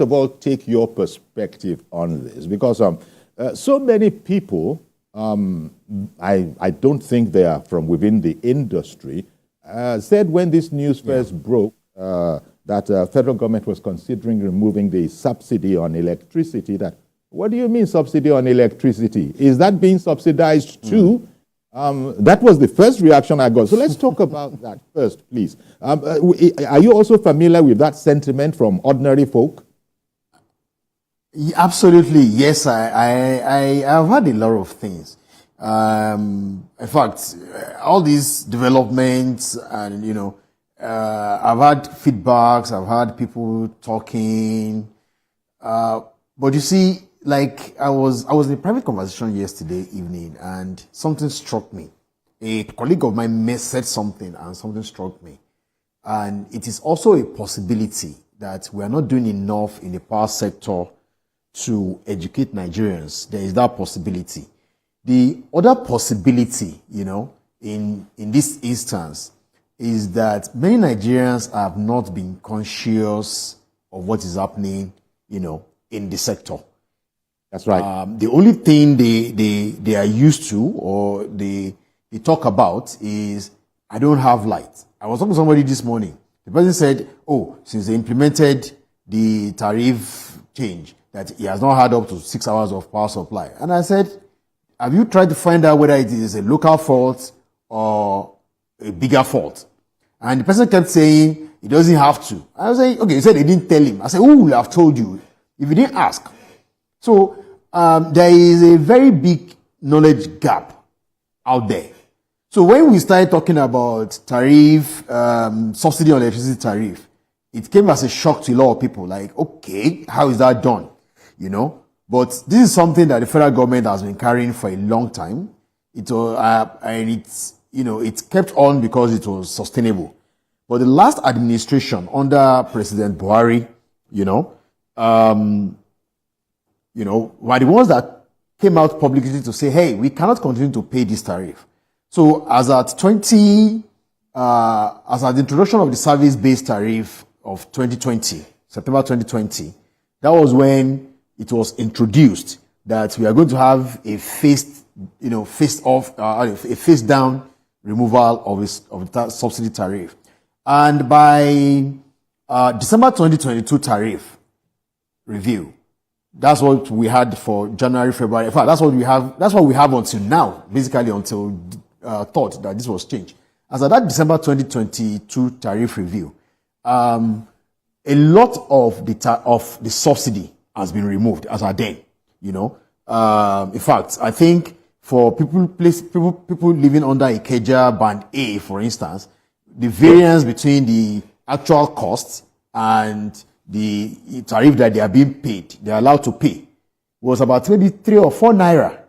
of all, take your perspective on this, because so many people, I don't think they are from within the industry, said when this news first broke that federal government was considering removing the subsidy on electricity. That, what do you mean subsidy on electricity? Is that being subsidized too? That was the first reaction I got. So let's talk about that first, please. Are you also familiar with that sentiment from ordinary folk? Absolutely, yes. I've heard a lot of things. In fact, all these developments, and I've had feedbacks. I've had people talking. But you see, like I was in a private conversation yesterday evening, and something struck me. A colleague of mine said something, and something struck me. And it is also a possibility that we are not doing enough in the power sector to educate Nigerians. There is that possibility. The other possibility, in this instance, is that many Nigerians have not been conscious of what is happening, in the sector. That's right. The only thing they are used to, or they talk about, is, I don't have light. I was talking to somebody this morning. The person said, since they implemented the tariff change, that he has not had up to 6 hours of power supply. And I said, have you tried to find out whether it is a local fault or a bigger fault? And the person kept saying he doesn't have to. I was saying, okay, he said they didn't tell him. I said, who will have told you if you didn't ask? So there is a very big knowledge gap out there. So when we started talking about tariff, subsidy on electricity tariff, it came as a shock to a lot of people. Like, okay, how is that done? But this is something that the federal government has been carrying for a long time. And it's kept on because it was sustainable. But the last administration under President Buhari, were the ones that came out publicly to say, hey, we cannot continue to pay this tariff. So as at the introduction of the service-based tariff of 2020, September 2020, that was when it was introduced that we are going to have a phased down removal of the subsidy tariff. And by December 2022 tariff review, that's what we had for January, February. In fact, that's what we have until now, basically until thought that this was changed. As at that December 2022 tariff review, a lot of the subsidy has been removed as at then. In fact, I think for people living under Ikeja Band A, for instance, the variance between the actual costs and the tariff that they are being paid, they are allowed to pay, was about maybe 3 or 4 naira.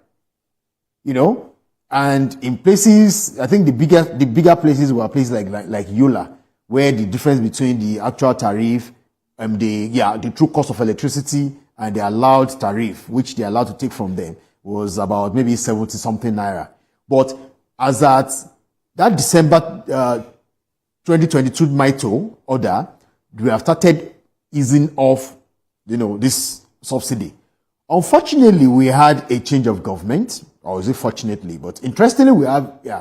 And in places, I think the bigger places were places like Yola, where the difference between the actual tariff and the true cost of electricity and the allowed tariff, which they are allowed to take from them, was about maybe 70 something naira. But as at that December 2022 MITO order, we have started easing off, this subsidy. Unfortunately, we had a change of government, or is it fortunately? But interestingly,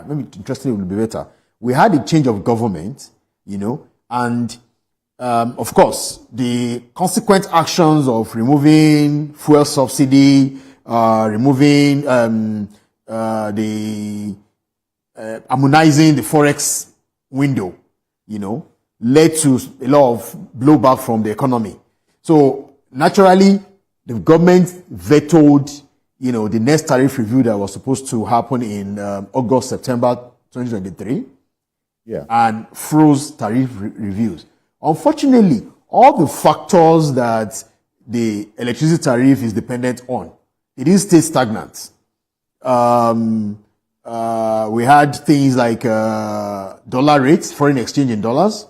maybe interestingly will be better. We had a change of government, and of course, the consequent actions of removing fuel subsidy, removing harmonizing the forex window, led to a lot of blowback from the economy. So naturally, the government vetoed, the next tariff review that was supposed to happen in August, September 2023, and froze tariff reviews. Unfortunately, all the factors that the electricity tariff is dependent on, it didn't stay stagnant. We had things like dollar rates, foreign exchange in dollars.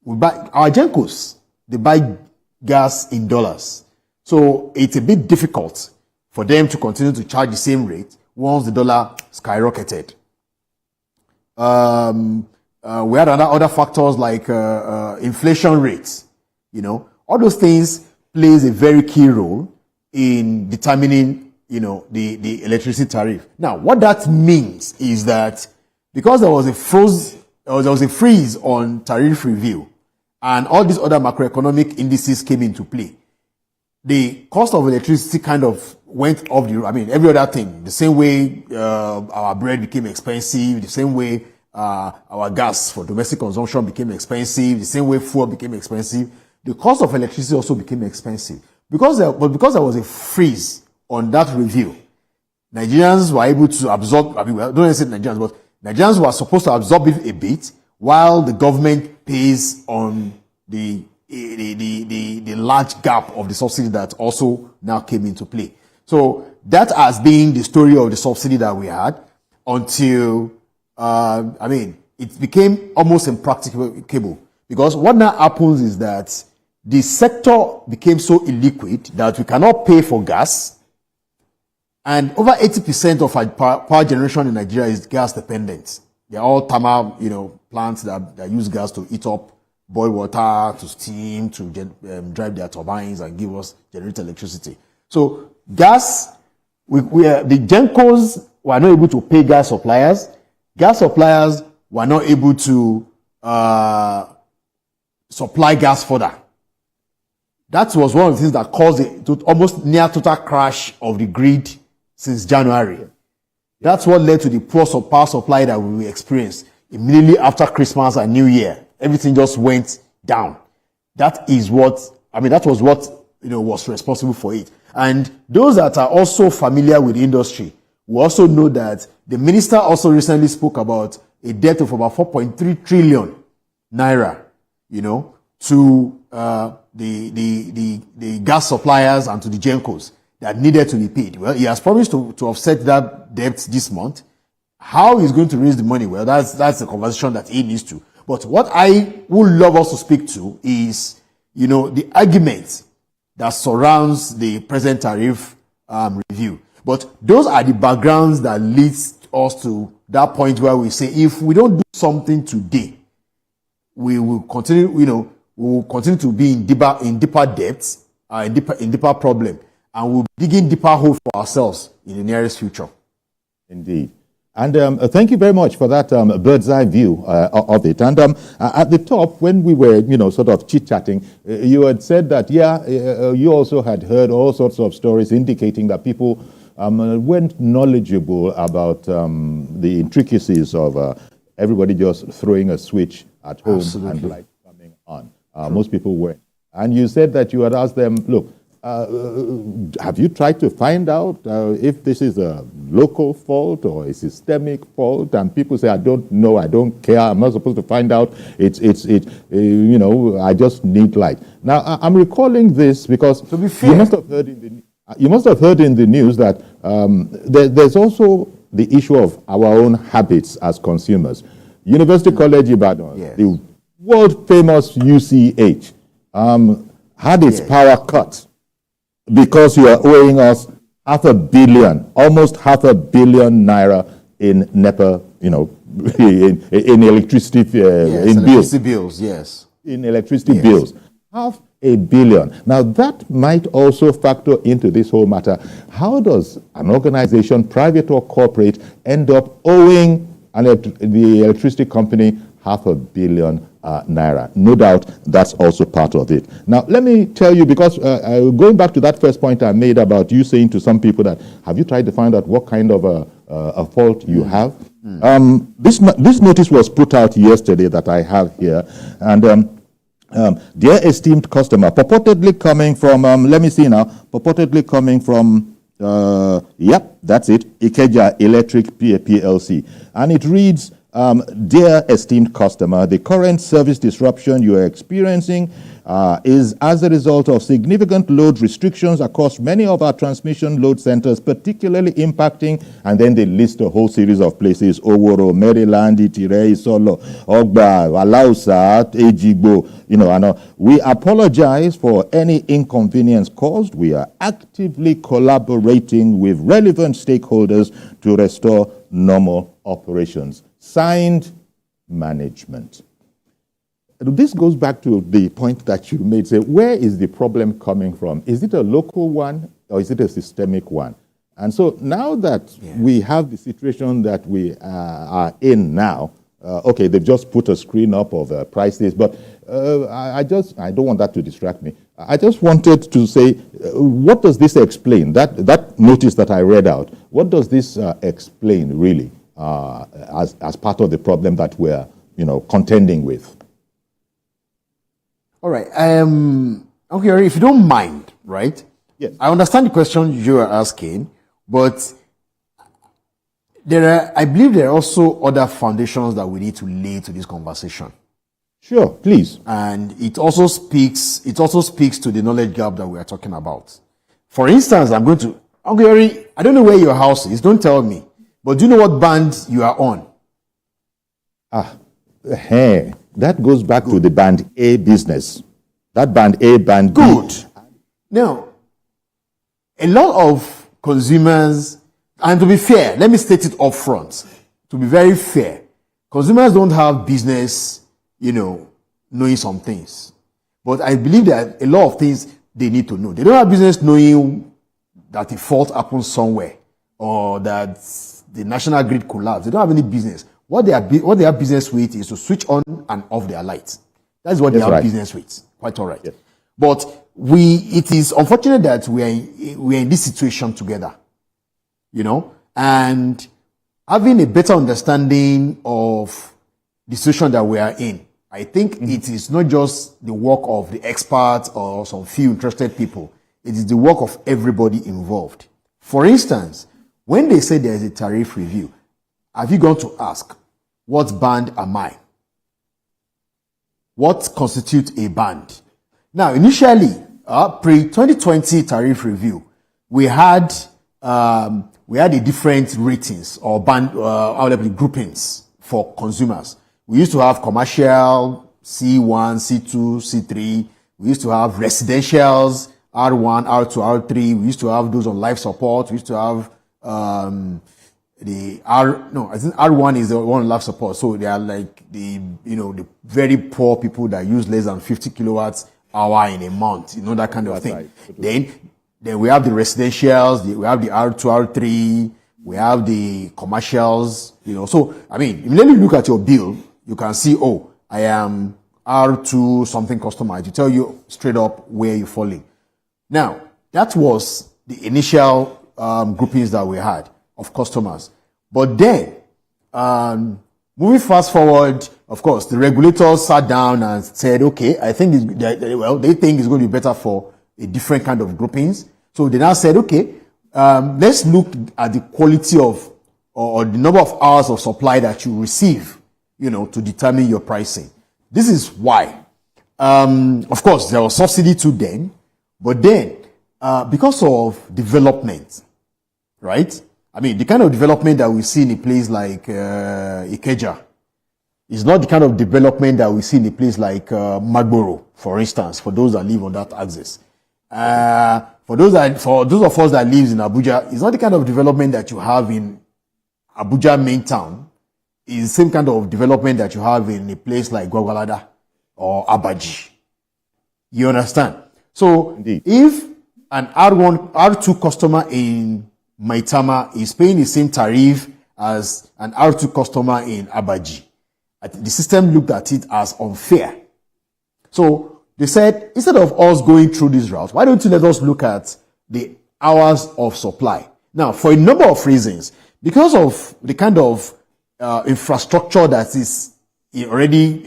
We buy our Gencos, they buy gas in dollars. So it's a bit difficult for them to continue to charge the same rate once the dollar skyrocketed. We had other factors like inflation rates. All those things plays a very key role in determining, the electricity tariff. Now, what that means is that because there was a freeze on tariff review, and all these other macroeconomic indices came into play, the cost of electricity kind of went off the, every other thing. The same way our bread became expensive, the same way our gas for domestic consumption became expensive, the same way fuel became expensive, the cost of electricity also became expensive. Because there was a freeze on that review, Nigerians were able to absorb, don't say Nigerians, but Nigerians were supposed to absorb it a bit while the government pays on the large gap of the subsidy that also now came into play. So that has been the story of the subsidy that we had until, it became almost impracticable. Because what now happens is that the sector became so illiquid that we cannot pay for gas. And over 80% of our power generation in Nigeria is gas dependent. They're all thermal, plants that use gas to heat up boil water, to steam, to drive their turbines and give us generate electricity. So gas, the GENCOs were not able to pay gas suppliers. Gas suppliers were not able to supply gas further. That was one of the things that caused it almost near total crash of the grid since January. That's what led to the poor power supply that we experienced immediately after Christmas and New Year. Everything just went down. That was what was responsible for it. And those that are also familiar with the industry will also know that the minister also recently spoke about a debt of about 4.3 trillion naira, to the gas suppliers and to the GENCOs that needed to be paid. Well, he has promised to offset that debt this month. How he's going to raise the money? Well, that's the conversation that he needs to. But what I would love us to speak to is, the argument that surrounds the present tariff review. But those are the backgrounds that leads us to that point where we say, if we don't do something today, we will continue, to be in deeper debts, in deeper problem, and we'll be digging deeper hole for ourselves in the nearest future. Indeed. And thank you very much for that bird's eye view of it. And at the top, when we were, sort of chit-chatting, you had said that, you also had heard all sorts of stories indicating that people weren't knowledgeable about the intricacies of everybody just throwing a switch at home. Absolutely. And light coming on. Most people weren't. And you said that you had asked them, look, have you tried to find out if this is a local fault or a systemic fault? And people say, I don't know, I don't care, I'm not supposed to find out. I just need light. Now, I'm recalling this because to be fair, you must have heard in the news that there's also the issue of our own habits as consumers. University College Ibadan, yes, the world famous UCH, had its power cut because you are owing us almost $500 million naira in NEPA, in electricity, electricity bills, yes. In electricity bills. $500 million. Now that might also factor into this whole matter. How does an organization, private or corporate, end up owing the electricity company $500 million naira? No doubt that's also part of it. Now, let me tell you, because going back to that first point I made about you saying to some people that, have you tried to find out what kind of a fault you have? This notice was put out yesterday that I have here, and dear esteemed customer, purportedly coming from, that's it, Ikeja Electric PLC. And it reads, dear esteemed customer, the current service disruption you are experiencing is as a result of significant load restrictions across many of our transmission load centers, particularly impacting, and then they list a whole series of places: Oworo, Maryland, Itire, Solo, Ogba, Alausa, Ejigbo, and we apologize for any inconvenience caused. We are actively collaborating with relevant stakeholders to restore normal operations. Signed, management. this goes back to the point that you made. Say, where is the problem coming from? Is it a local one or is it a systemic one? And so now that we have the situation that we are in now, okay, they've just put a screen up of prices, but I don't want that to distract me. I just wanted to say, what does this explain? That notice that I read out, what does this explain really as part of the problem that we're contending with? All right. Okay, if you don't mind, right? Yes. I understand the question you are asking, but I believe there are also other foundations that we need to lay to this conversation. Sure, please. And it also speaks to the knowledge gap that we are talking about. For instance, I don't know where your house is, don't tell me, but do you know what band you are on? Hey, that goes back to the band A business. That band A, band B. Good. Now, a lot of consumers, and to be fair, let me state it up front, to be very fair, consumers don't have business, knowing some things. But I believe that a lot of things they need to know. They don't have business knowing that a fault happens somewhere or that the national grid collapsed. They don't have any business. What they have business with is to switch on and off their lights. That's what they have business with. Quite all right. Yes. But it is unfortunate that we are in this situation together, and having a better understanding of the situation that we are in. I think it is not just the work of the experts or some few interested people. It is the work of everybody involved. For instance, when they say there is a tariff review, have you gone to ask, what band am I? What constitutes a band? Now, initially, pre-2020 tariff review, we had a different ratings or band groupings for consumers. We used to have commercial C1, C2, C3. We used to have residentials R1, R2, R3. We used to have those on life support. We used to have I think R1 is the one on life support. So they are like the very poor people that use less than 50 kilowatts hour in a month, that kind of thing. Right. Then we have the residentials, we have the R2, R3, we have the commercials, So, if you look at your bill, you can see, I am R2 something customer. It will tell you straight up where you're falling. Now, that was the initial groupings that we had of customers. But then, moving fast forward, of course, the regulators sat down and said, okay, I think they think it's going to be better for a different kind of groupings. So they now said, okay, let's look at the quality of or the number of hours of supply that you receive, to determine your pricing. This is why. Of course, there was subsidy too then, but then, because of development, right? The kind of development that we see in a place like Ikeja is not the kind of development that we see in a place like Magboro, for instance, for those that live on that axis. For those of us that lives in Abuja, it's not the kind of development that you have in Abuja main town. It's the same kind of development that you have in a place like Gwagwalada or Abaji. You understand? So, Indeed. If an R2 customer in Maitama is paying the same tariff as an R2 customer in Abaji, the system looked at it as unfair. So they said, instead of us going through this route, why don't you let us look at the hours of supply? Now, for a number of reasons, because of the kind of infrastructure that is already,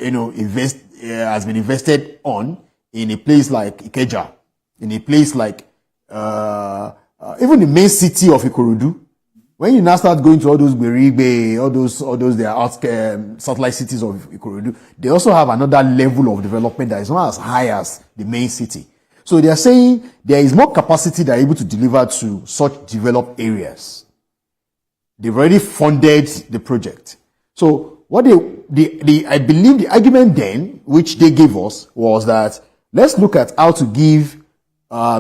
has been invested on in a place like Ikeja, in a place like even the main city of Ikorodu. When you now start going to all those Beribe, all those their satellite cities of Ikorodu, they also have another level of development that is not as high as the main city. So they are saying there is more capacity they are able to deliver to such developed areas. They've already funded the project. So what I believe the argument then, which they gave us, was that let's look at how to give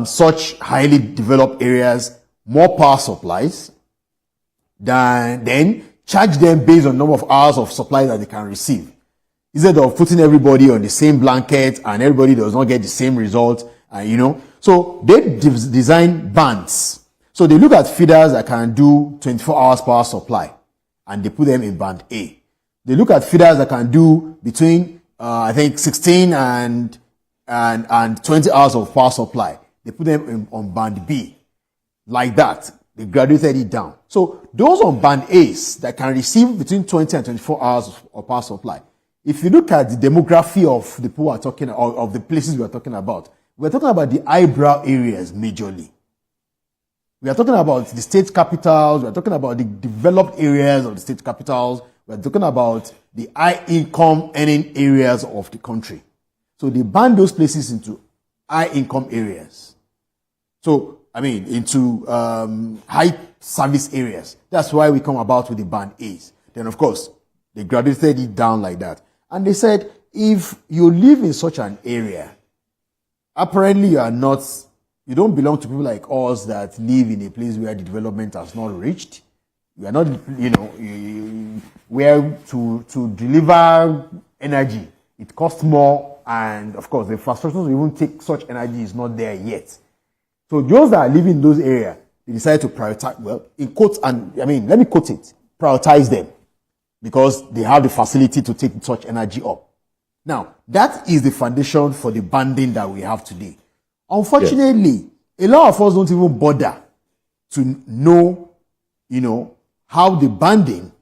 such highly developed areas more power supplies, then charge them based on the number of hours of supply that they can receive. instead of putting everybody on the same blanket and everybody does not get the same result, so they design bands. So they look at feeders that can do 24 hours power supply, and they put them in band A. They look at feeders that can do between, I think, 16 and 20 hours of power supply. They put them on band B. Like that, they graduated it down. So those on band A's that can receive between 20 and 24 hours of power supply, if you look at the demography of the people we're talking, or of the places we're talking about the eyebrow areas majorly. We are talking about the state capitals, we are talking about the developed areas of the state capitals, we are talking about the high income earning areas of the country. So they ban those places into high income areas. So, into high service areas. That's why we come about with the band A's. Then, of course, they graduated it down like that. And they said, if you live in such an area, apparently you don't belong to people like us that live in a place where the development has not reached. You are not, where to deliver energy, it costs more, and of course, the infrastructure to even take such energy is not there yet. So those that are living in those areas, they decide to prioritize, in quotes, let me quote it, prioritize them, because they have the facility to take such energy up. Now, that is the foundation for the banding that we have today. Unfortunately, a lot of us don't even bother to know, how the banding,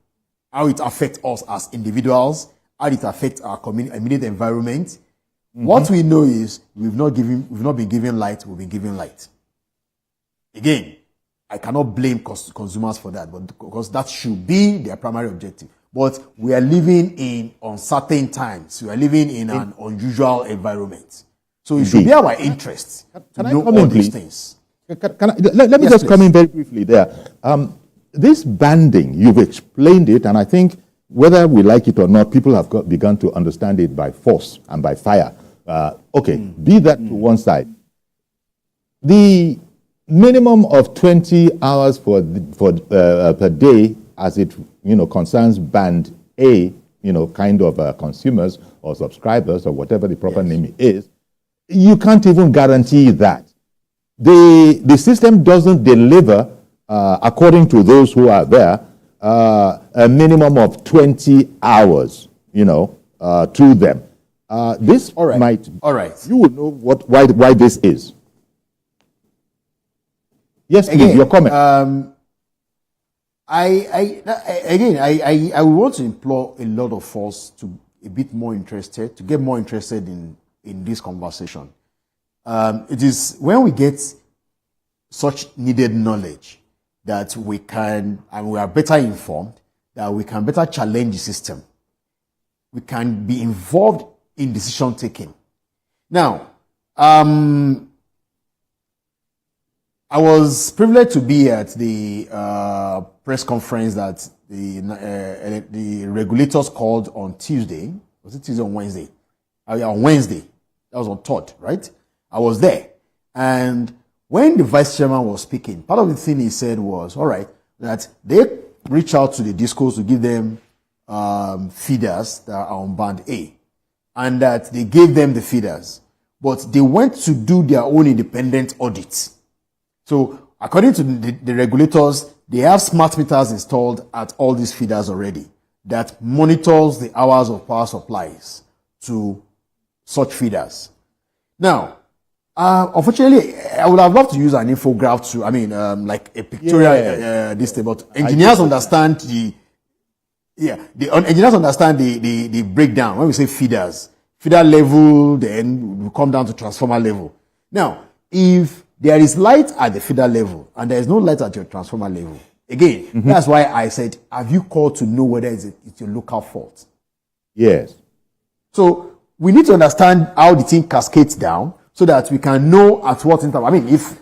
how it affects us as individuals, how it affects our immediate environment. Mm-hmm. What we know is we've not been given light, we've been given light. Again, I cannot blame consumers for that, but because that should be their primary objective. But we are living in uncertain times. We are living in an unusual environment. So it should be our interest to know all these things. Let me just come in very briefly there. This banding, you've explained it, and I think whether we like it or not, people have begun to understand it by force and by fire. Be that to one side. The minimum of 20 hours per day, as it concerns band A, kind of consumers or subscribers or whatever the proper name is, you can't even guarantee that. The system doesn't deliver, according to those who are there, a minimum of 20 hours, to them. This might. All right. You will know why this is. Yes, please, again, your comment. I want to implore a lot of us to get more interested in this conversation. It is when we get such needed knowledge that we can, and we are better informed, that we can better challenge the system. We can be involved in decision taking. Now, I was privileged to be at the press conference that the regulators called on Tuesday. Was it Tuesday or Wednesday? On Wednesday. That was on 3rd, right? I was there. And when the vice chairman was speaking, part of the thing he said was, all right, that they reach out to the discos to give them feeders that are on band A. And that they gave them the feeders. But they went to do their own independent audit. So, according to the regulators, they have smart meters installed at all these feeders already that monitors the hours of power supplies to such feeders. Now, unfortunately, I would have loved to use an infograph like a pictorial this thing, but engineers understand the breakdown. When we say feeders, feeder level, then we come down to transformer level. Now, if there is light at the feeder level and there is no light at your transformer level, again, that's why I said, have you called to know whether it's your local fault? Yes. So we need to understand how the thing cascades down so that we can know at what interval. If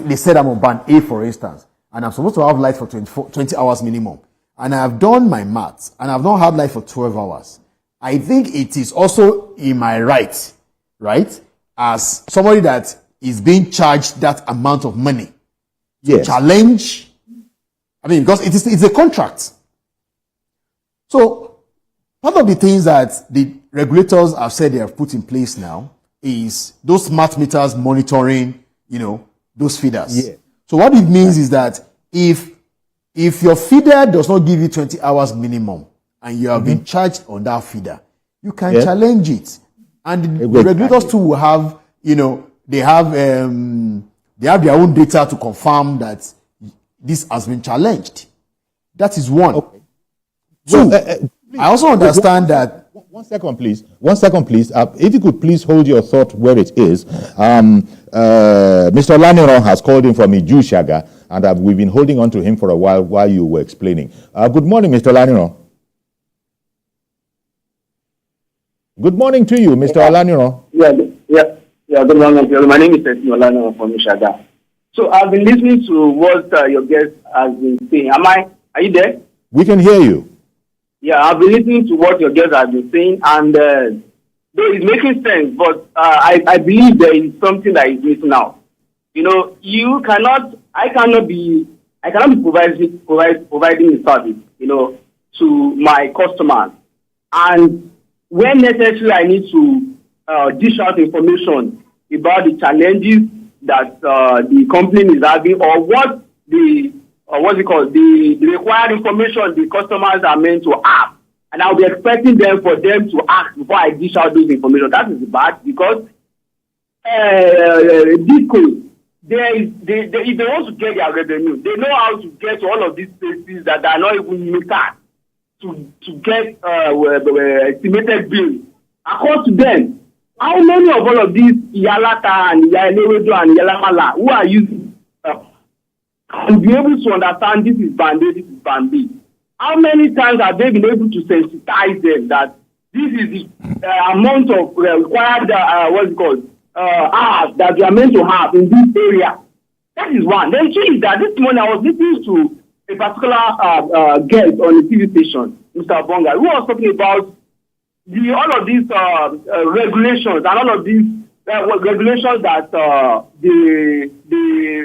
they said I'm on band A, for instance, and I'm supposed to have light for 20 hours minimum, and I have done my maths, and I've not had light for 12 hours, I think it is also in my right, as somebody that is being charged that amount of money to challenge. Because it's a contract. So Part of the things that the regulators have said they have put in place now is those smart meters monitoring, those feeders. Yeah. So what it means is that if your feeder does not give you 20 hours minimum and you have been charged on that feeder, you can challenge it. And the regulators too will have, they have their own data to confirm that this has been challenged. That is one. Okay. Two, I also understand that. One second, please. If you could please hold your thought where it is. Mr. Laniron has called in from Ijushaga, and we've been holding on to him for a while you were explaining. Good morning, Mr. Laniron. Good morning to you, Mr. Laniron. Yeah. Good morning. My name is Laniron from Ijushaga. So I've been listening to what your guest has been saying. Are you there? We can hear you. Yeah, I've been listening to what your guest has been saying, and though it's making sense, but I believe there is something that is missing out. I cannot be providing the service, to my customers, and when necessary, I need to dish out information about the challenges that the company is having, or what the required information the customers are meant to have. And I'll be expecting for them to ask before I dish out those information. That is bad, because if they want to get their revenue, they know how to get to all of these places that are not even metered to get estimated bills. According to them, how many of all of these Iyalata and Iyalewedo and Iyalamala who are using and be able to understand this is band A, this is band B? How many times have they been able to sensitize them that this is the amount of required, hours that you are meant to have in this area? That is one. Then two is that this morning I was listening to a particular guest on the TV station, Mr. Bonga, who was talking about all of these regulations and all of these regulations that the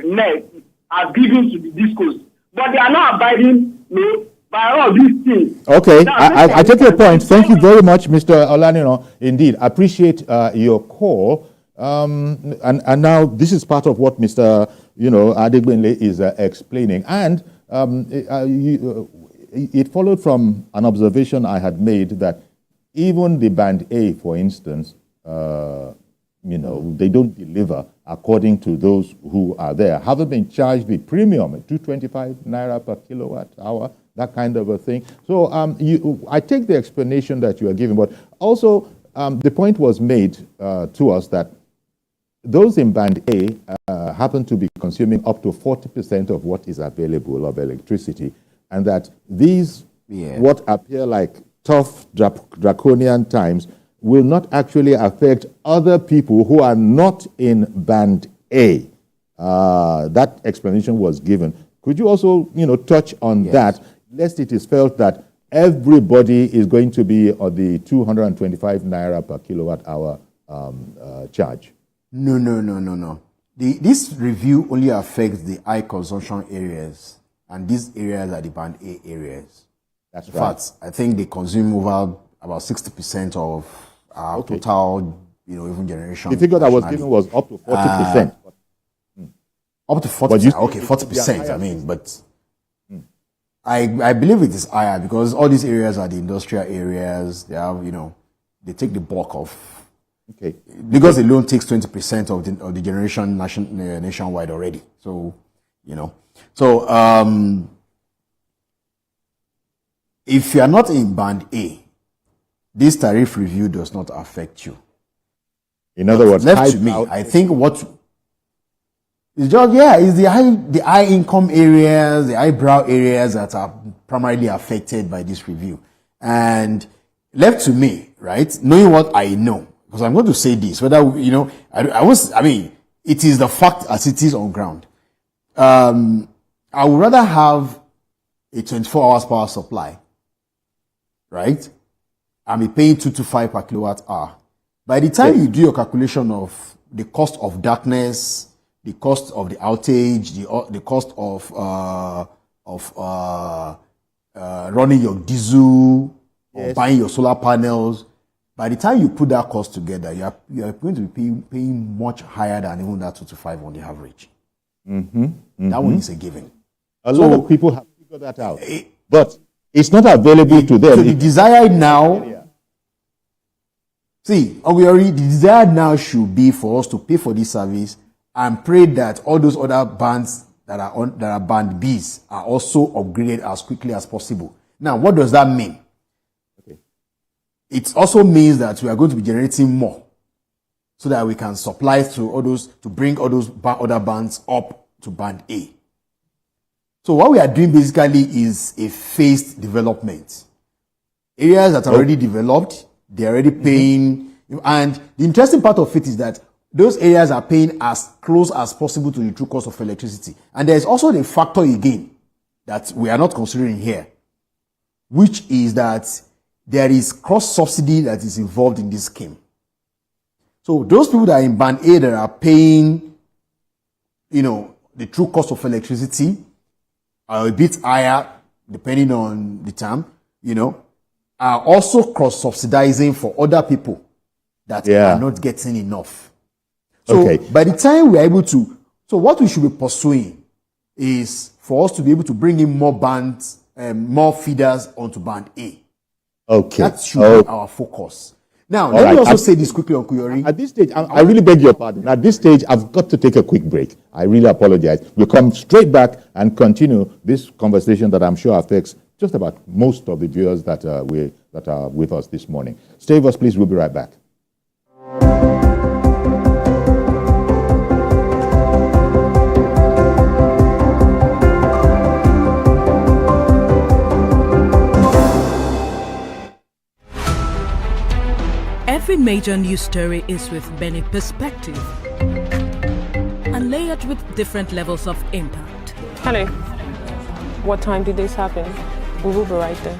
NET has given to the discos, but they are not abiding by all of these things. Okay, I take your point. Thank you very much, Mr. Olanino. Indeed, I appreciate your call. And now this is part of what Mr. Adegbenle is explaining, and it followed from an observation I had made that even the band A, for instance, they don't deliver according to those who are there. Haven't been charged the premium at 225 naira per kilowatt hour, that kind of a thing. So I take the explanation that you are giving, but also the point was made to us that those in band A happen to be consuming up to 40% of what is available of electricity, and that these what appear like tough draconian times will not actually affect other people who are not in band A. That explanation was given. Could you also, touch on that, lest it is felt that everybody is going to be on the 225 naira per kilowatt hour charge? No. This review only affects the high consumption areas, and these areas are the band A areas. That's right. In fact, I think they consume over about 60% of our total, even generation. The figure that was given was up to 40%. Up to 40%. Okay, 40%. I mean, but I believe it is higher because all these areas are the industrial areas. They have, they take the bulk of. Okay. Because the loan takes 20% of the generation nationwide already. So, if you are not in band A, this tariff review does not affect you. In other words, left to me, I think what is just is the high income areas, the highbrow areas that are primarily affected by this review. And left to me, right, knowing what I know, because I'm going to say this, whether it is the fact as it is on ground. I would rather have a 24 hours power supply, right? I'm paying 225 per kilowatt hour. By the time you do your calculation of the cost of darkness, the cost of the outage, the cost of running your diesel, or buying your solar panels, by the time you put that cost together, you are going to be paying much higher than even that 2 to 5 on the average. That one is a given. A lot of people have figured that out, but it's not available to them. So the desired now, the desired now should be for us to pay for this service and pray that all those other bands that are band Bs are also upgraded as quickly as possible. Now, what does that mean? It also means that we are going to be generating more so that we can supply to bring all those other bands up to band A. So what we are doing basically is a phased development. Areas that are already developed, they're already paying. And the interesting part of it is that those areas are paying as close as possible to the true cost of electricity. And there's also the factor again that we are not considering here, which is that there is cross-subsidy that is involved in this scheme. So those people that are in band A that are paying, the true cost of electricity are a bit higher, depending on the term, are also cross-subsidizing for other people that are not getting enough. So by the time we're able to, what we should be pursuing is for us to be able to bring in more bands, more feeders onto band A. That should be our focus. Now, let me also say this quickly, Uncle Yori. At this stage, I really beg your pardon. At this stage, I've got to take a quick break. I really apologize. We'll come straight back and continue this conversation that I'm sure affects just about most of the viewers that are with us this morning. Stay with us, please. We'll be right back. Every major news story is with many perspectives and layered with different levels of impact. Hello. What time did this happen? We will be right there.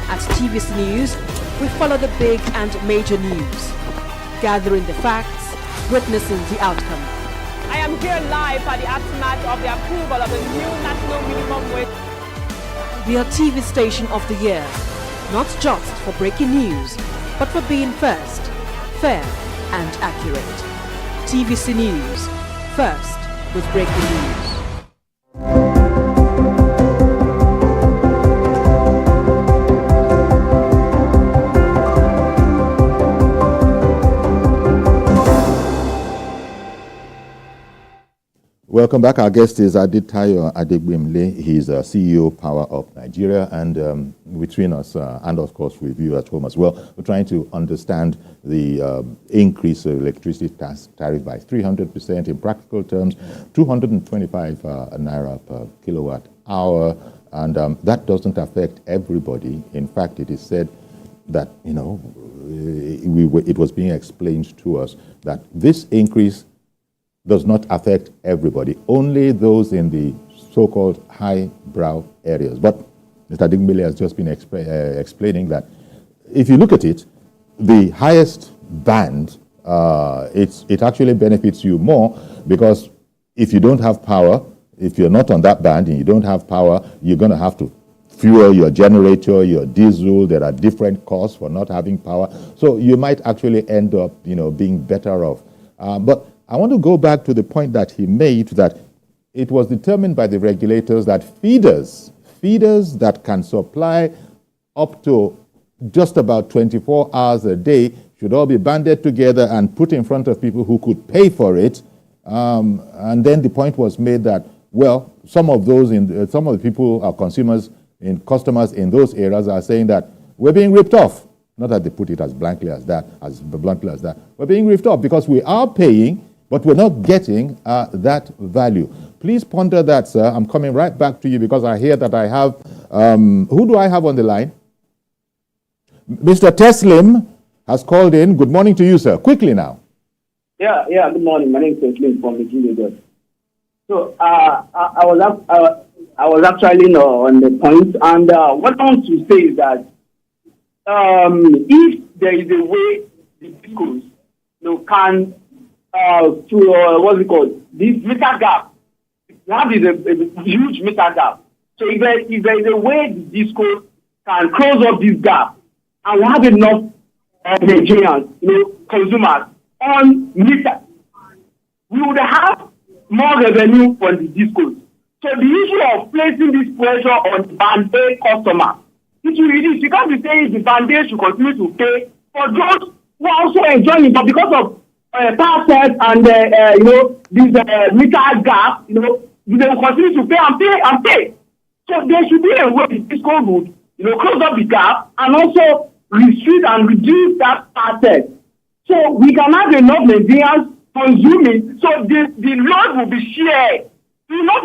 At TVC News, we follow the big and major news, gathering the facts, witnessing the outcome. I am here live at the aftermath of the approval of the new national minimum wage. We are TV Station of the Year, not just for breaking news, but for being first, fair and accurate. TVC News, first with breaking news. Welcome back. Our guest is Aditayo Adegbimle. He's CEO Power Up Nigeria, and between us and of course with you at home as well, we're trying to understand the increase of electricity tariff by 300% in practical terms, 225 naira per kilowatt hour, and that doesn't affect everybody. In fact, it is said that it was being explained to us that this increase does not affect everybody, only those in the so-called highbrow areas. But Mr. Adegbimle has just been explaining that if you look at it, the highest band, it actually benefits you more, because if you don't have power, if you're not on that band and you don't have power, you're going to have to fuel your generator, your diesel. There are different costs for not having power. So you might actually end up, being better off. But I want to go back to the point that he made, that it was determined by the regulators that feeders that can supply up to just about 24 hours a day should all be banded together and put in front of people who could pay for it. And then the point was made that, well, some of the people, our customers in those areas are saying that we're being ripped off. Not that they put it as bluntly as that. We're being ripped off because we are paying, but we're not getting that value. Please ponder that, sir. I'm coming right back to you because I hear that I have, who do I have on the line? Mr. Teslim has called in. Good morning to you, sir. Quickly now. Yeah, good morning. My name is Teslim from Lagos. So I was actually on the point, and what I want to say is that if there is a way the vehicles can what's it called? This meter gap we have a huge meter gap. So if there is a way the disco can close up this gap, and we have enough Nigerians, consumers on meter, we would have more revenue from the discos. So the issue of placing this pressure on band A customers, it will reduce. You can't be saying the band A should continue to pay for those who are also enjoying it, but because of power sets and this meter gap, they will continue to pay and pay. So there should be a way the disco would, close up the gap and also restrict and reduce that power set. So we can have enough Nigerians consuming, so the load will be shared. We will not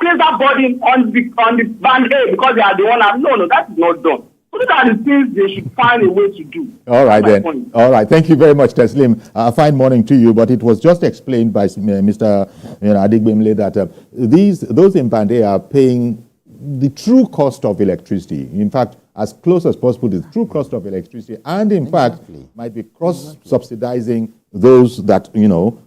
place that burden on the band A because they are the one that, no, that is not done. So these are the things they should find a way to do. All right, then. Point. All right. Thank you very much, Teslim. Fine morning to you. But it was just explained by Mr. Adigbemle that those in band A are paying the true cost of electricity. In fact, as close as possible to the true cost of electricity, and in fact, might be cross-subsidizing those that,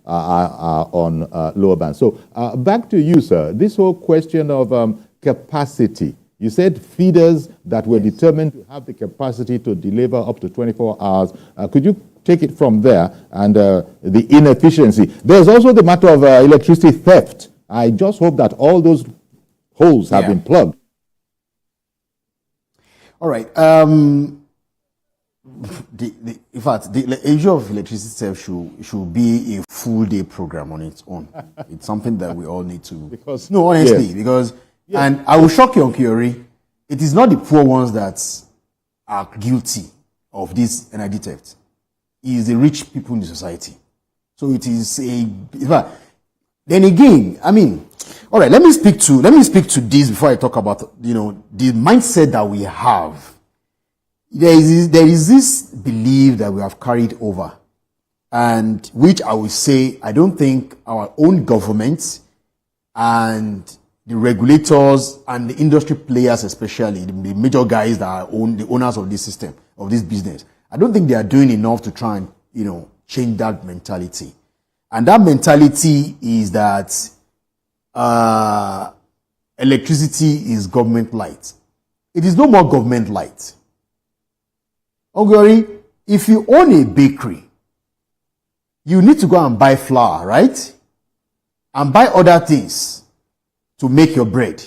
are on lower bands. So back to you, sir. This whole question of capacity. You said feeders that were determined to have the capacity to deliver up to 24 hours. Could you take it from there? And the inefficiency. There's also the matter of electricity theft. I just hope that all those holes have been plugged. All right. In fact, the issue of electricity theft should be a full day program on its own. It's something that we all need to. Because and I will shock you on Kiori, it is not the poor ones that are guilty of this energy theft. It is the rich people in the society. So it is then again, all right, let me speak to this before I talk about, the mindset that we have. There is this belief that we have carried over, and which I will say, I don't think our own government and the regulators and the industry players, especially the major guys that are the owners of this system, of this business, I don't think they are doing enough to try and, change that mentality. And that mentality is that electricity is government light. It is no more government light. Ogori, if you own a bakery, you need to go and buy flour, right? And buy other things to make your bread.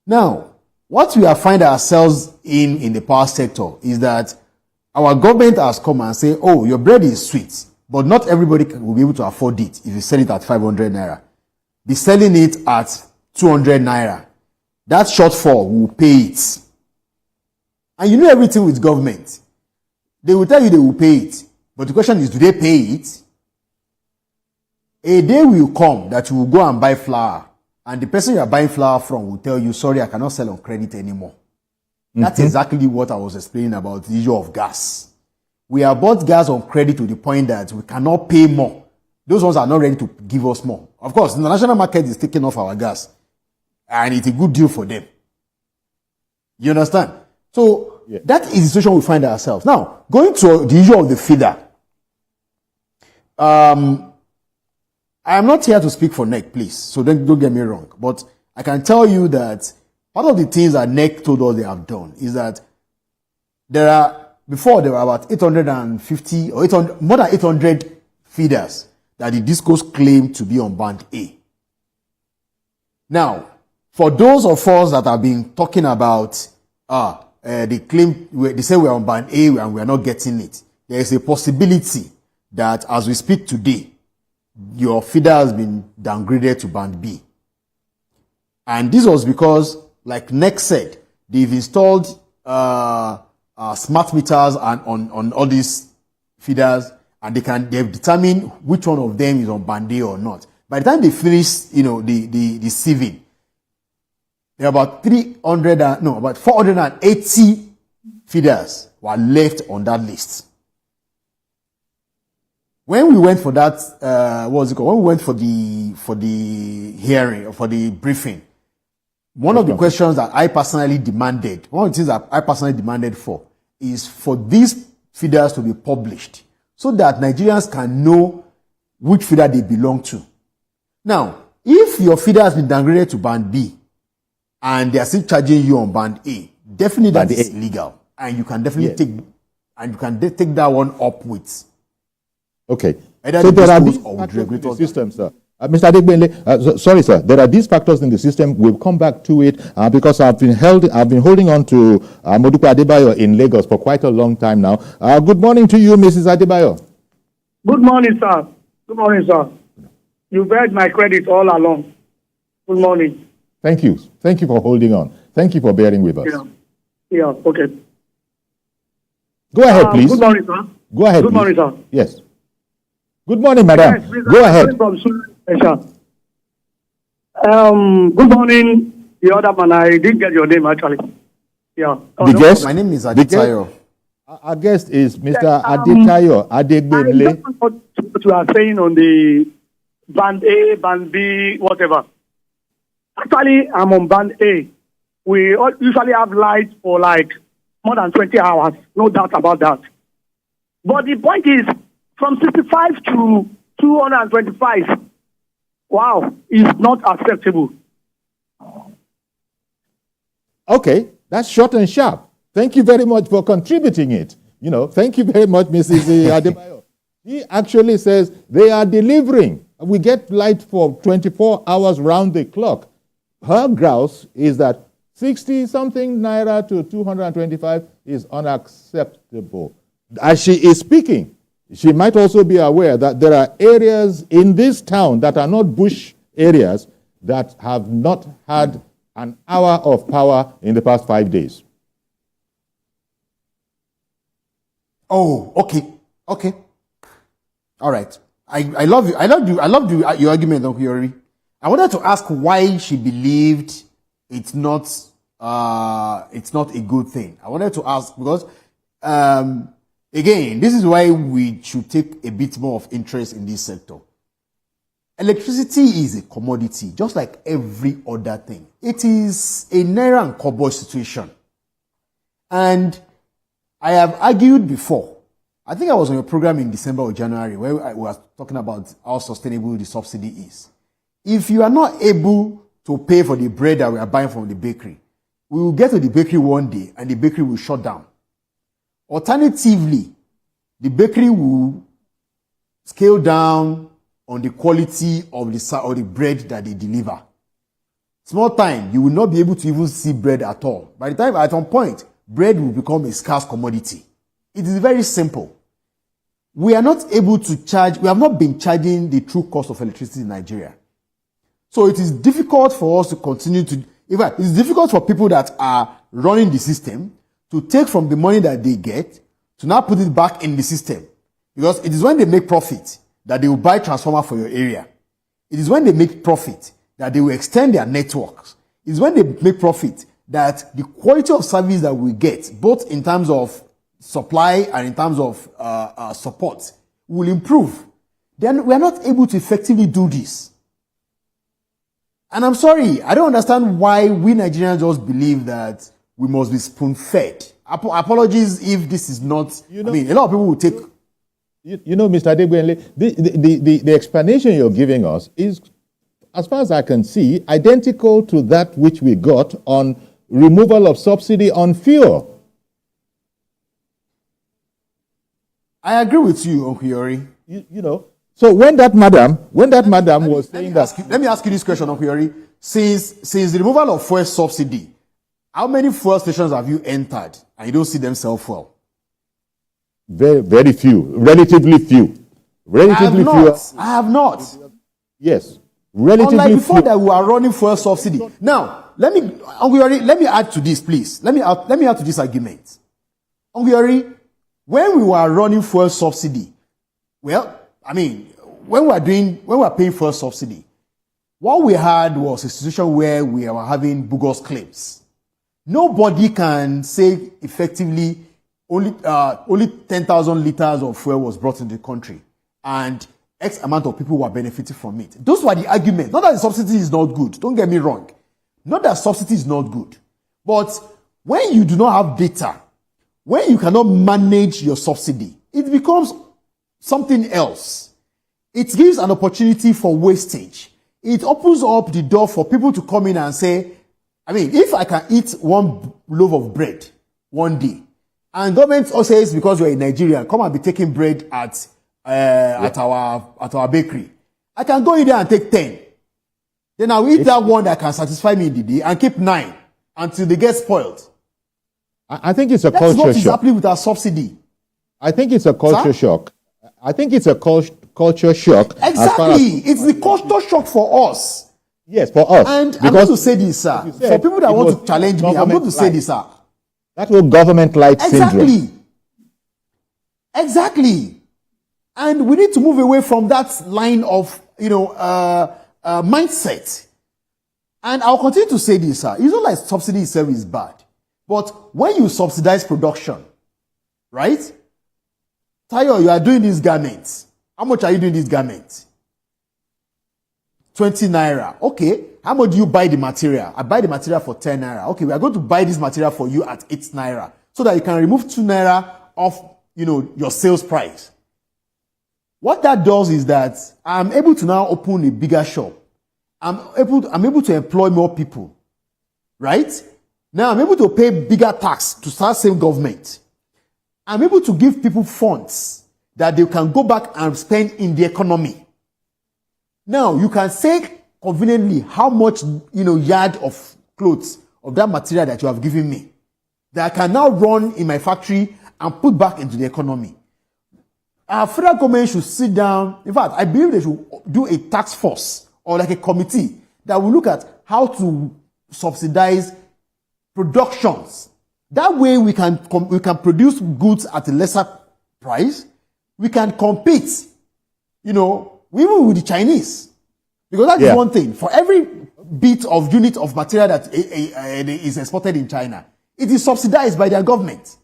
Now, what we are finding ourselves in the power sector is that our government has come and say, oh, your bread is sweet, but not everybody will be able to afford it if you sell it at 500 naira. Be selling it at 200 naira. That shortfall will pay it. And you know everything with government. They will tell you they will pay it. But the question is, do they pay it? A day will come that you will go and buy flour, and the person you are buying flour from will tell you, sorry, I cannot sell on credit anymore. Mm-hmm. That's exactly what I was explaining about the issue of gas. We have bought gas on credit to the point that we cannot pay more. Those ones are not ready to give us more. Of course, the national market is taking off our gas, and it's a good deal for them. You understand? So that is the situation we find ourselves. Now, going to the issue of the feeder. I am not here to speak for NEC, please, so don't get me wrong. But I can tell you that part of the things that NEC told us they have done is that before there were about 850 or 800, more than 800 feeders that the discos claim to be on band A. Now, for those of us that have been talking about, they say we're on band A and we are not getting it. There is a possibility that as we speak today, your feeder has been downgraded to band B. And this was because, like NEC said, they've installed smart meters on all these feeders, and they've determined which one of them is on band A or not. By the time they finish, the sieving, there are about 480 feeders were left on that list. When we went for that, when we went for the hearing or for the briefing, one of the questions that I personally demanded, one of the things that I personally demanded for is for these feeders to be published so that Nigerians can know which feeder they belong to. Now, If your feeder has been downgraded to band B and they are still charging you on band A, definitely that is illegal. And you can definitely take that one up with. Okay. Either so the there are discos these or factors in the regulators. system, sir. Mr. Adegbenle, sorry, sir. There are these factors in the system. We'll come back to it because I've been holding on to Modupe Adebayo in Lagos for quite a long time now. Good morning to you, Mrs. Adebayo. Good morning, sir. Good morning, sir. You've heard my credit all along. Good morning. Thank you. Thank you for holding on. Thank you for bearing with us. Yeah, okay. Go ahead, please. Good morning, sir. Go ahead, Good please. morning, sir. Yes. Good morning, madam. Yes, Go ahead. Good morning, the other man. I didn't get your name, actually. Yeah. The guest? My name is Adetayo. Our guest is Mr. Adetayo Adegbenle. What you are saying on the band A, band B, whatever. Actually, I'm on band A. We usually have lights for like more than 20 hours. No doubt about that. But the point is, from 65 to 225, wow, is not acceptable. Okay, that's short and sharp. Thank you very much for contributing it. Thank you very much, Mrs. Adebayo. He actually says they are delivering. We get light for 24 hours round the clock. Her grouse is that 60-something naira to 225 is unacceptable. As she is speaking, she might also be aware that there are areas in this town that are not bush areas that have not had an hour of power in the past 5 days. Oh, okay. All right. I love you. I love your argument, Uncle Yori. I wanted to ask why she believed it's not a good thing. I wanted to ask because, again, this is why we should take a bit more of interest in this sector. Electricity is a commodity, just like every other thing. It is a naira and kobo situation. And I have argued before. I think I was on your program in December or January where I was talking about how sustainable the subsidy is. If you are not able to pay for the bread that we are buying from the bakery, we will get to the bakery one day and the bakery will shut down. Alternatively, the bakery will scale down on the quality of the bread that they deliver. Small time, you will not be able to even see bread at all. By the time, at some point, bread will become a scarce commodity. It is very simple. We are not able to charge, we have not been charging the true cost of electricity in Nigeria. So it is difficult for us to continue to, in fact, it's difficult for people that are running the system to take from the money that they get to now put it back in the system. Because it is when they make profit that they will buy transformer for your area. It is when they make profit that they will extend their networks. It is when they make profit that the quality of service that we get, both in terms of supply and in terms of support, will improve. Then we are not able to effectively do this. And I'm sorry, I don't understand why we Nigerians just believe that we must be spoon-fed. Apologies if this is not, a lot of people will take... Mr. Adegbenle, the explanation you're giving us is, as far as I can see, identical to that which we got on removal of subsidy on fuel. I agree with you, Uncle Yori. So when that madam was saying that... Let me ask you this question, Uncle Yori. Since the removal of fuel subsidy, how many fuel stations have you entered and you don't see them sell fuel? Very, very few. Relatively few. Relatively few. I have not. Yes. Relatively Unlike before few. that we are running fuel subsidy. Now, let me add to this, please. Let me add to this argument. Uncle Yori, when we were running fuel subsidy, when we are paying fuel subsidy, what we had was a situation where we were having bogus claims. Nobody can say effectively only 10,000 liters of fuel was brought into the country and X amount of people were benefiting from it. Those were the arguments. Not that the subsidy is not good. Don't get me wrong. Not that subsidy is not good. But when you do not have data, when you cannot manage your subsidy, it becomes something else. It gives an opportunity for wastage. it opens up the door for people to come in and say, I mean, if I can eat one loaf of bread one day, and government also says because you're in Nigeria, come and be taking bread at our bakery, I can go in there and take 10. Then I'll eat that one that can satisfy me in the day and keep 9 until they get spoiled. I think it's a That's culture what is shock. happening with our subsidy. I think it's a culture shock. I think it's a culture shock. Exactly. It's the culture shock for us. Yes, for us. And I'm going to say this, sir. For people that want to challenge me, I'm going to say this, sir. That whole government-like syndrome. Exactly. And we need to move away from that line of, mindset. And I'll continue to say this, sir. It's not like subsidy itself is bad. But when you subsidize production, right? Tayo, you are doing these garments. How much are you doing these garments? 20 naira. Okay. How much do you buy the material? I buy the material for 10 naira. Okay, we are going to buy this material for you at 8 naira. So that you can remove 2 naira off, your sales price. What that does is that I'm able to now open a bigger shop. I'm able to employ more people. Right? Now I'm able to pay bigger tax to start same government. I'm able to give people funds that they can go back and spend in the economy. Now you can say conveniently how much, yard of clothes of that material that you have given me that I can now run in my factory and put back into the economy. Our federal government should sit down. In fact, I believe they should do a task force or like a committee that will look at how to subsidize productions. That way we can produce goods at a lesser price. We can compete, even with the Chinese. Because that is one thing. For every bit of unit of material that is exported in China, it is subsidized by their government.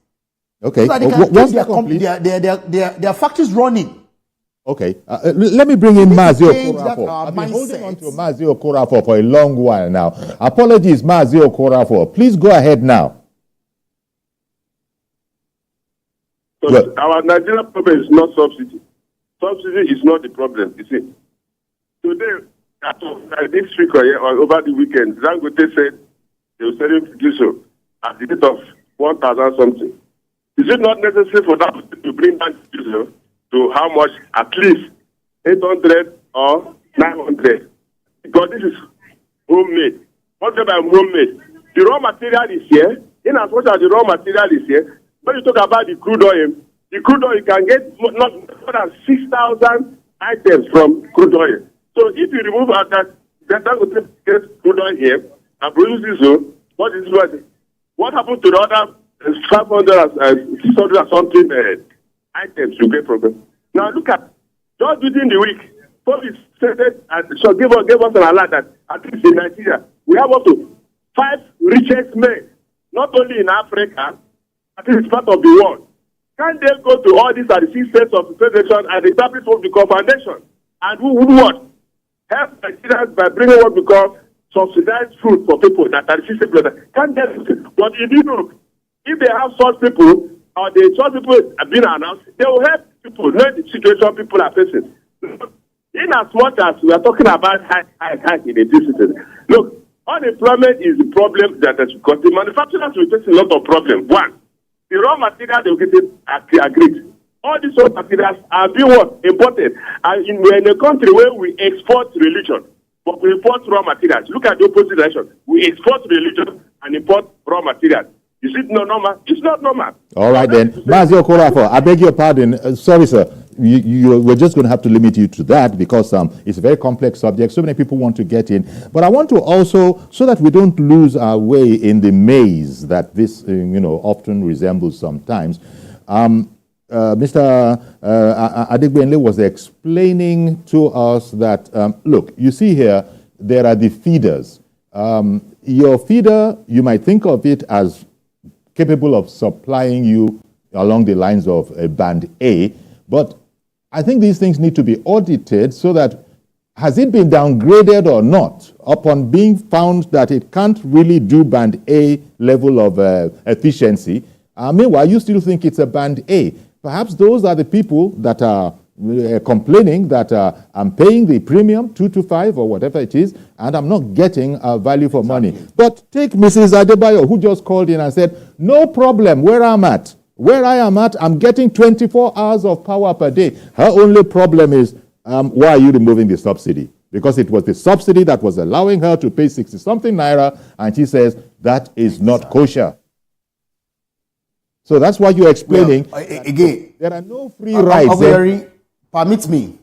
Okay. So that they can keep their factories running. Okay. Let me bring in Mazi Okorafor. I've been holding on to Mazi Okorafor for a long while now. Apologies, Mazi Okorafor. Please go ahead now. So our Nigerian problem is not subsidy. Subsidy is not the problem, you see. Today, this week or over the weekend, Dangote said they were selling diesel at the rate of 1,000 something. Is it not necessary for that to bring down diesel to how much? At least 800 or 900? Because this is homemade. What do I mean by homemade? The raw material is here. In as much as the raw material is here, when you talk about the crude oil you can get not more than 6,000 items from crude oil. So if you remove that would get crude oil here and produce diesel, what happened to the other 500 and 600 or something items you get from them? Now look at, just within the week, police stated and so gave us an alert that at least in Nigeria, we have up to 5 richest men, not only in Africa, I think it's part of the world. Can they go to all these 36 states of the federation and establish what we call foundation? And who would what? Help Nigerians by bringing what we call subsidized food for people that are 36 states. Can they? But if they have such people, or such people have been announced, they will help people know the situation people are facing. In as much as we are talking about high in the district, look, unemployment is the problem that has got. The manufacturers will face a lot of problems. One, the raw material they will get agreed. All these raw materials are being imported. And we're in a country where we export religion, but we import raw materials. Look at the opposite direction. We export religion and import raw materials. Is it not normal? It's not normal. All right then. Mazi Okorafor, I beg your pardon. Sorry, sir. We're just going to have to limit you to that because it's a very complex subject. So many people want to get in. But I want to also, so that we don't lose our way in the maze that this, often resembles sometimes, Mr. Adegbenle was explaining to us that, look, you see here, there are the feeders. Your feeder, you might think of it as capable of supplying you along the lines of a band A, but I think these things need to be audited so that has it been downgraded or not upon being found that it can't really do band A level of efficiency. Meanwhile, you still think it's a band A. Perhaps those are the people that are complaining that I'm paying the premium, 2 to 5 or whatever it is, and I'm not getting value for money. But take Mrs. Adebayo, who just called in and said, no problem where I am at, I'm getting 24 hours of power per day. Her only problem is, why are you removing the subsidy? Because it was the subsidy that was allowing her to pay 60-something naira, and she says that is not kosher. So that's why you're explaining. Well, again, there are no free rides. Permit me.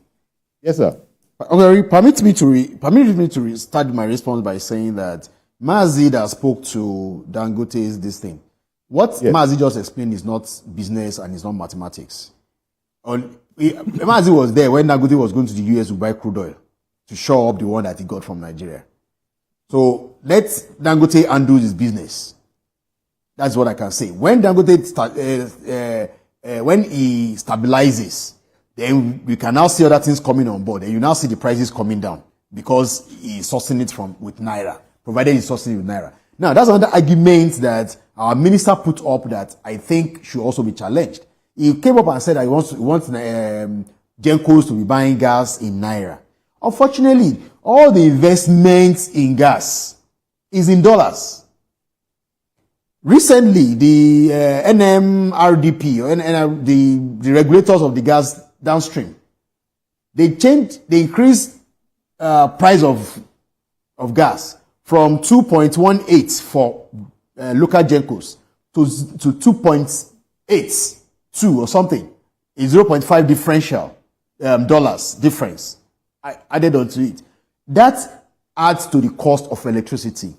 Yes, sir. Permit me to start my response by saying that Mazi that spoke to Dangote's this thing. What Mazi just explained is not business and it's not mathematics. Mazi was there when Dangote was going to the US to buy crude oil to show up the one that he got from Nigeria. So let Dangote undo his business. That's what I can say. When Dangote when he stabilizes, then we can now see other things coming on board. And you now see the prices coming down because he's sourcing it with Naira, provided he's sourcing it with Naira. Now, that's another argument that our minister put up that I think should also be challenged. He came up and said that he wants Gencos to be buying gas in Naira. Unfortunately, all the investments in gas is in dollars. Recently, the NMRDP, or the regulators of the gas downstream, they increased price of gas from 2.18 for local Gencos to 2.82 or something, a 0.5 differential dollars difference added onto it. That adds to the cost of electricity.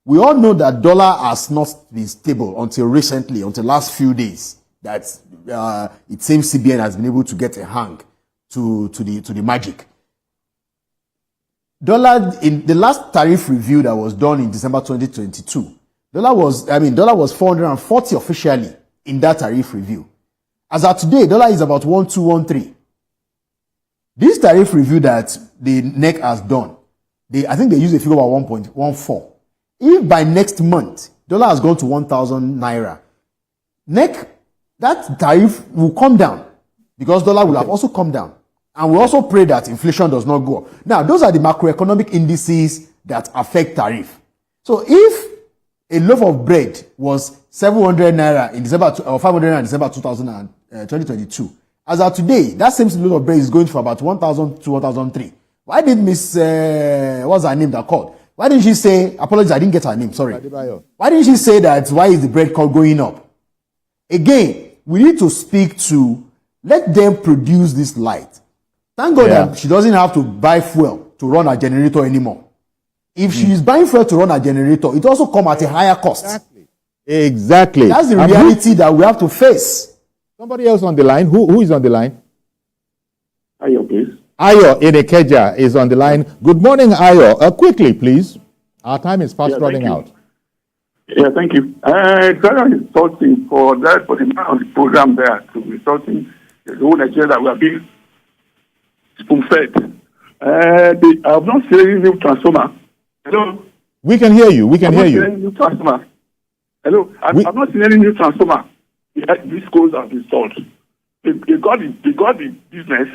We all know that dollar has not been stable until recently, until last few days, that it seems CBN has been able to get a hang to the magic. Dollar, in the last tariff review that was done in December 2022, dollar was 440 officially in that tariff review. As of today, dollar is about 1213. This tariff review that the NEC has done, I think they use a figure of 1.14. If by next month, dollar has gone to 1,000 naira, NEC, that tariff will come down because dollar will have also come down. And we also pray that inflation does not go up. Now, those are the macroeconomic indices that affect tariff. So if a loaf of bread was 700 naira in December, or 500 naira in December 2022, as of today, that same loaf of bread is going for about 1,000 to 1,003. Why did Miss, what's her name that called? Why didn't she say, apologies, I didn't get her name, sorry. Why didn't she say that, why is the bread going up? Again, we need to speak to, let them produce this light. Thank God that she doesn't have to buy fuel to run her generator anymore. If she is buying fuel to run her generator, it also comes at a higher cost. Exactly. That's the reality that we have to face. Somebody else on the line. Who is on the line? Ayo, please. Ayo in Ikeja is on the line. Good morning, Ayo. Quickly, please. Our time is fast running out. Yeah, thank you. It's very insulting for the man on the program there to be insulting the whole Nigeria that we are being spoon-fed. I have not seen any new transformer. Hello? We can hear you. We can hear you. Any new transformer. Hello? I've not seen any new transformer. These schools have been sold. They got the business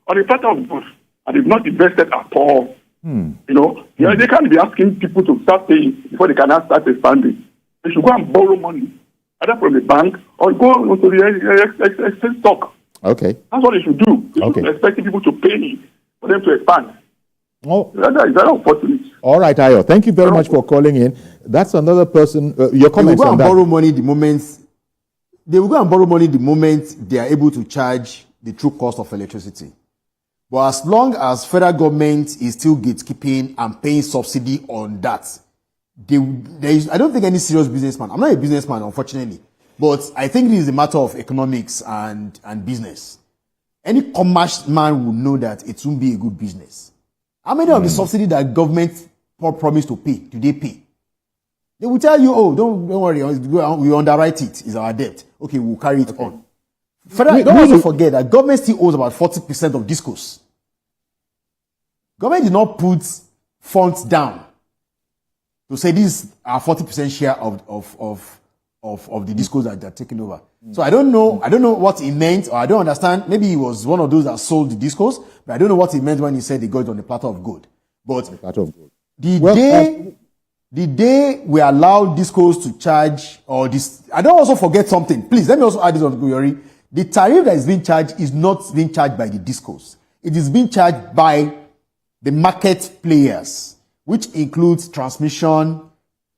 on the part of both, and they've not invested at all. You know, they can't be asking people to start paying before they can start expanding. They should go and borrow money, either from the bank or go to the exchange stock. Okay. That's what they should do. They should expect people to pay for them to expand. Oh. That is very unfortunate. All right, Ayo. Thank you very much for calling in. That's another person. Your comments on that. They will go and borrow money the moment they are able to charge the true cost of electricity. But as long as federal government is still gatekeeping and paying subsidy on that, I don't think any serious businessman, I'm not a businessman, unfortunately, but I think it is a matter of economics and business. Any commerce man will know that it won't be a good business. How many of the subsidy that government promised to pay, do they pay? They will tell you, oh, don't worry, we underwrite it, it's our debt. Okay, we'll carry it on. Don't also forget that government still owes about 40% of discos. Government did not put funds down to say this is our 40% share of the discos that they're taking over. So I don't know what he meant, or I don't understand. Maybe he was one of those that sold the discos, but I don't know what he meant when he said he got it on the platter of gold. But the day we allow discos to charge, or this, I don't also forget something. Please, let me also add this on Buhari. The tariff that is being charged is not being charged by the discos. It is being charged by the market players, which includes transmission,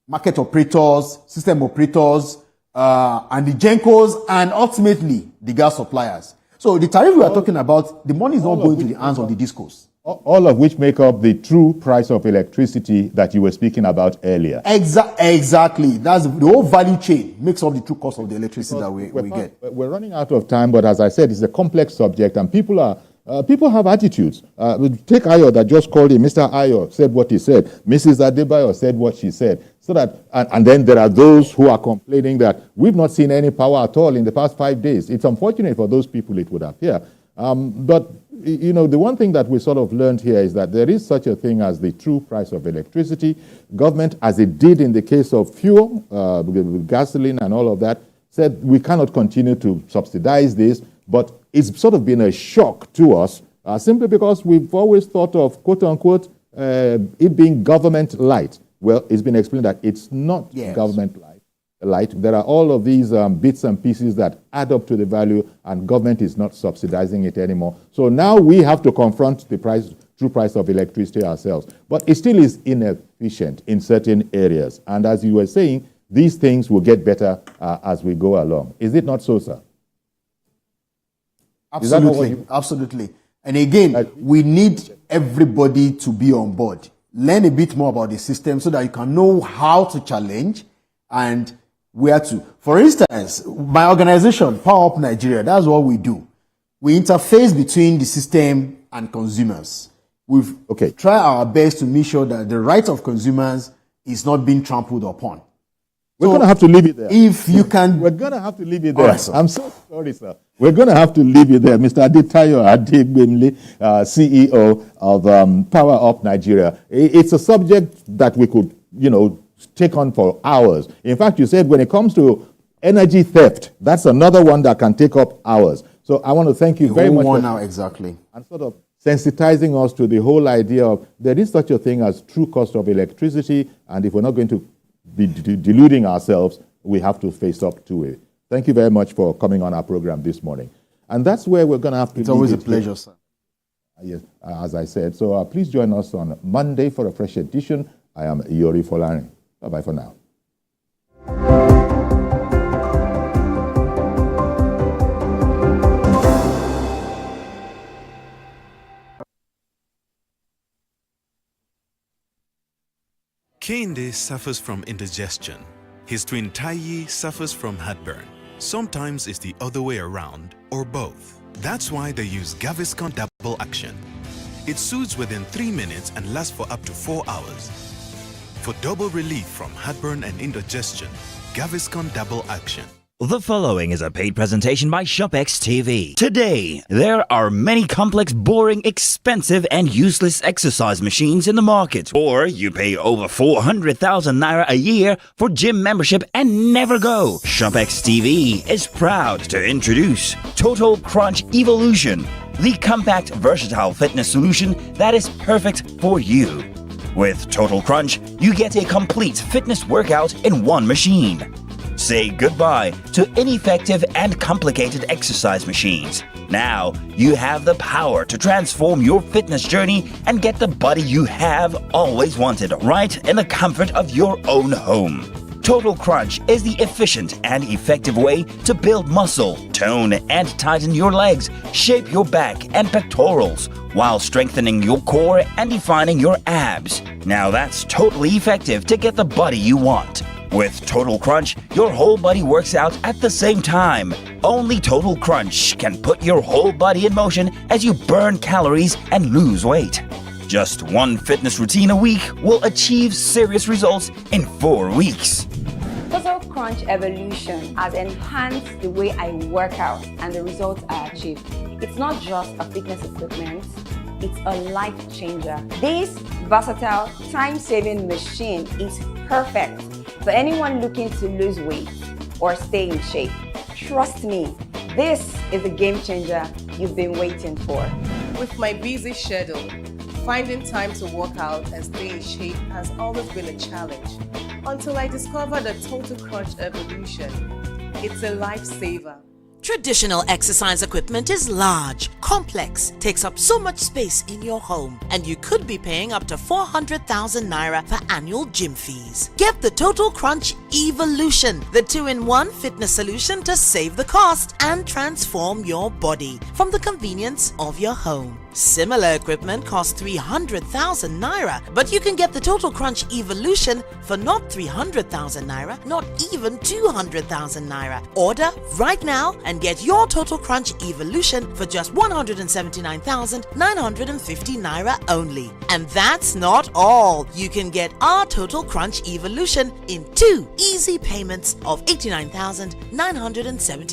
market operators, system operators, and the GENCOs, and ultimately the gas suppliers. So the tariff we are talking about, the money is not going to the hands of the discos. All of which make up the true price of electricity that you were speaking about earlier. Exactly. That's the whole value chain makes up the true cost of the electricity that we get. We're running out of time, but as I said, it's a complex subject, and people have attitudes. Take Ayo that just called in. Mr. Ayo said what he said. Mrs. Adebayo said what she said. So that, and then there are those who are complaining that we've not seen any power at all in the past 5 days. It's unfortunate for those people, it would appear. But the one thing that we sort of learned here is that there is such a thing as the true price of electricity. Government, as it did in the case of fuel, gasoline and all of that, said we cannot continue to subsidize this, but it's sort of been a shock to us simply because we've always thought of, quote unquote, it being government light. Well, it's been explained that it's not government light. There are all of these bits and pieces that add up to the value, and government is not subsidizing it anymore. So now we have to confront the true price of electricity ourselves. But it still is inefficient in certain areas. And as you were saying, these things will get better as we go along. Is it not so, sir? Absolutely. And again, we need everybody to be on board. Learn a bit more about the system so that you can know how to challenge and where to. For instance, my organization, Power Up Nigeria, that's what we do. We interface between the system and consumers. We've tried our best to make sure that the right of consumers is not being trampled upon. We're going to have to leave it there. If you can... We're going to have to leave it there. Right, I'm so sorry, sir. We're going to have to leave it there. Mr. Adetayo Adegbemle, CEO of Power Up Nigeria. It's a subject that we could, take on for hours. In fact, you said when it comes to energy theft, that's another one that can take up hours. So I want to thank you very much. Exactly. And sort of sensitizing us to the whole idea of there is such a thing as true cost of electricity, and if we're not going to be deluding ourselves, we have to face up to it. Thank you very much for coming on our program this morning. And that's where we're going to have to... It's always a pleasure, sir. Yes, as I said. So please join us on Monday for a fresh edition. I am Yori Folani. Bye-bye for now. Kehinde suffers from indigestion. His twin Taiyi suffers from heartburn. Sometimes it's the other way around, or both. That's why they use Gaviscon Double Action. It soothes within 3 minutes and lasts for up to 4 hours. For double relief from heartburn and indigestion, Gaviscon Double Action. The following is a paid presentation by ShopX TV. Today, there are many complex, boring, expensive and useless exercise machines in the market. Or you pay over 400,000 Naira a year for gym membership and never go. ShopX TV is proud to introduce Total Crunch Evolution, the compact, versatile fitness solution that is perfect for you. With Total Crunch, you get a complete fitness workout in one machine. Say goodbye to ineffective and complicated exercise machines. Now, you have the power to transform your fitness journey and get the body you have always wanted right in the comfort of your own home. Total Crunch is the efficient and effective way to build muscle, tone and tighten your legs, shape your back and pectorals, while strengthening your core and defining your abs. Now that's totally effective to get the body you want. With Total Crunch, your whole body works out at the same time. Only Total Crunch can put your whole body in motion as you burn calories and lose weight. Just one fitness routine a week will achieve serious results in 4 weeks. Total Crunch Evolution has enhanced the way I work out and the results I achieve. It's not just a fitness equipment, it's a life changer. This versatile, time-saving machine is perfect for anyone looking to lose weight or stay in shape. Trust me, this is a game changer you've been waiting for. With my busy schedule, finding time to work out and stay in shape has always been a challenge until I discovered the Total Crunch Evolution. It's a lifesaver. Traditional exercise equipment is large, complex, takes up so much space in your home, and you could be paying up to 400,000 naira for annual gym fees. Get the Total Crunch Evolution, the 2-in-1 fitness solution to save the cost and transform your body from the convenience of your home. Similar equipment costs 300,000 naira, but you can get the Total Crunch Evolution for not 300,000 naira, not even 200,000 naira. Order right now and get your Total Crunch Evolution for just 179,950 naira only. And that's not all. You can get our Total Crunch Evolution in 2 easy payments of 89,970